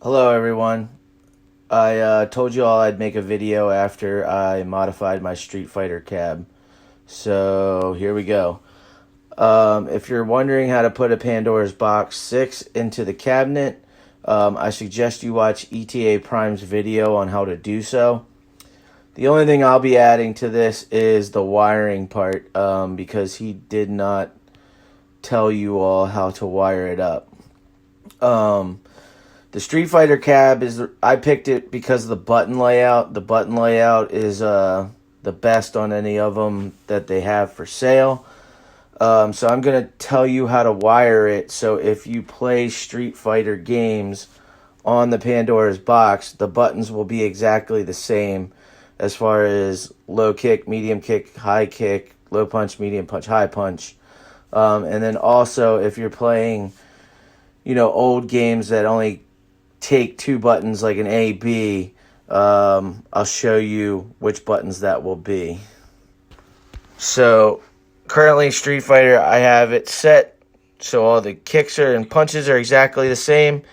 Hello everyone. I told you all I'd make a video after I modified my Street Fighter cab. So here we go. If you're wondering how to put a Pandora's Box 6 into the cabinet, I suggest you watch ETA Prime's video on how to do so. The only thing I'll be adding to this is the wiring part, because he did not tell you all how to wire it up. The Street Fighter cab I picked it because of the button layout. The button layout is the best on any of them that they have for sale. So I'm going to tell you how to wire it. So if you play Street Fighter games on the Pandora's box, the buttons will be exactly the same as far as low kick, high kick, low punch, medium punch, high punch. And then also if you're playing, old games that only take two buttons like an A, B, I'll show you which buttons that will be. So currently Street Fighter, I have it set so all the kicks and punches are exactly the same.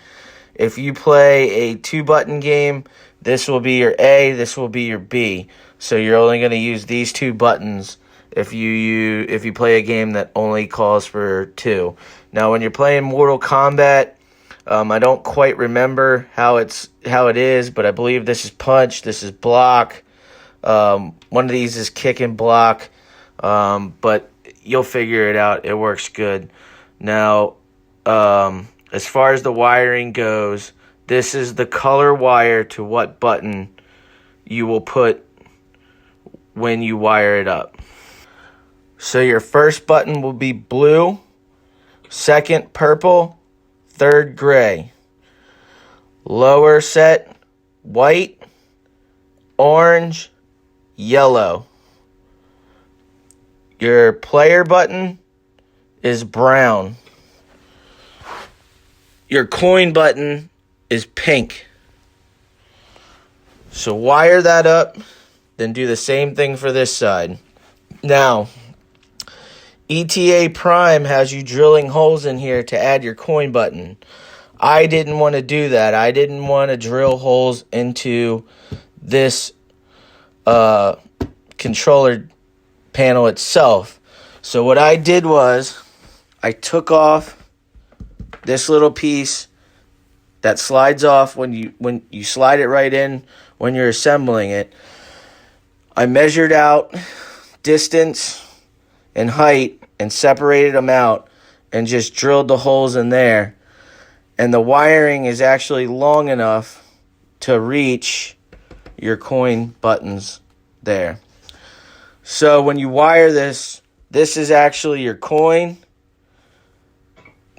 If you play a two button game, this will be your A, this will be your B. So you're only going to use these two buttons if you play a game that only calls for two. Now when you're playing Mortal Kombat, I don't quite remember how it is, but I believe this is punch, this is block. One of these is kick and block, but you'll figure it out. It works good. Now, as far as the wiring goes, this is the color wire to what button you will put when you wire it up. So your first button will be blue, second purple, third gray. Lower set, white, orange, yellow. Your player button is brown. Your coin button is pink. So wire that up, then do the same thing for this side. Now, ETA Prime has you drilling holes in here to add your coin button. I didn't want to do that. I didn't want to drill holes into this controller panel itself. So what I did was I took off this little piece that slides off when you slide it right in when you're assembling it. I measured out distance and height and separated them out and just drilled the holes in there. And the wiring is actually long enough to reach your coin buttons there. So when you wire this is actually your coin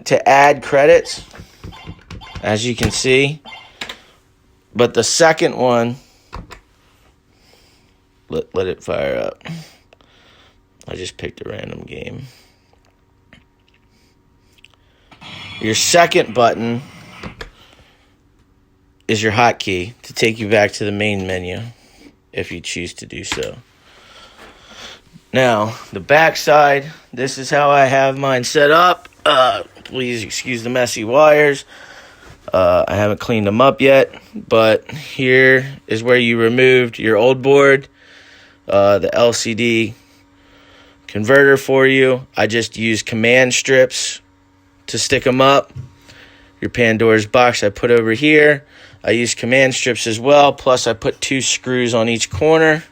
to add credits, as you can see. But the second one, let it fire up. I just picked a random game. Your second button is your hotkey to take you back to the main menu if you choose to do so. Now, the back side, this is how I have mine set up. Please excuse the messy wires. I haven't cleaned them up yet, but here is where you removed your old board, the LCD converter for you. I just use command strips to stick them up. Your Pandora's box I put over here. I use command strips as well, plus I put 2 screws on each corner.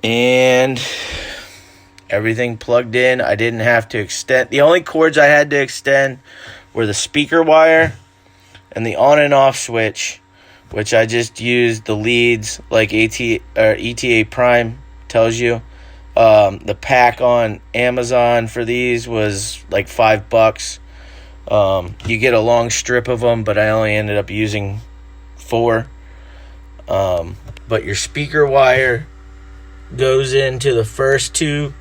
And everything plugged in. I didn't have to extend. The only cords I had to extend were the speaker wire and the on and off switch, which I just used the leads like ETA Prime tells you. The pack on Amazon for these was like $5. You get a long strip of them, but I only ended up using 4. But your speaker wire goes into the first 2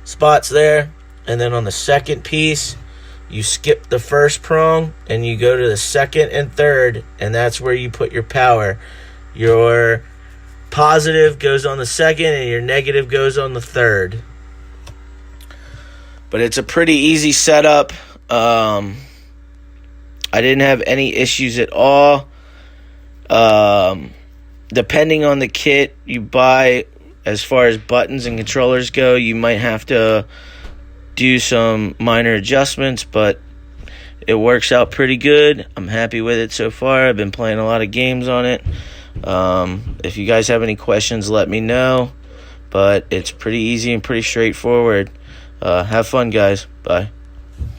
spots there, and then on the second piece you skip the first prong and you go to the second and third, and that's where you put your power. Your positive goes on the second and your negative goes on the third. But it's a pretty easy setup. I didn't have any issues at all. Depending on the kit you buy, as far as buttons and controllers go, you might have to do some minor adjustments, but it works out pretty good. I'm happy with it so far. I've been playing a lot of games on it. If you guys have any questions, let me know. But it's pretty easy and pretty straightforward. Have fun, guys. Bye.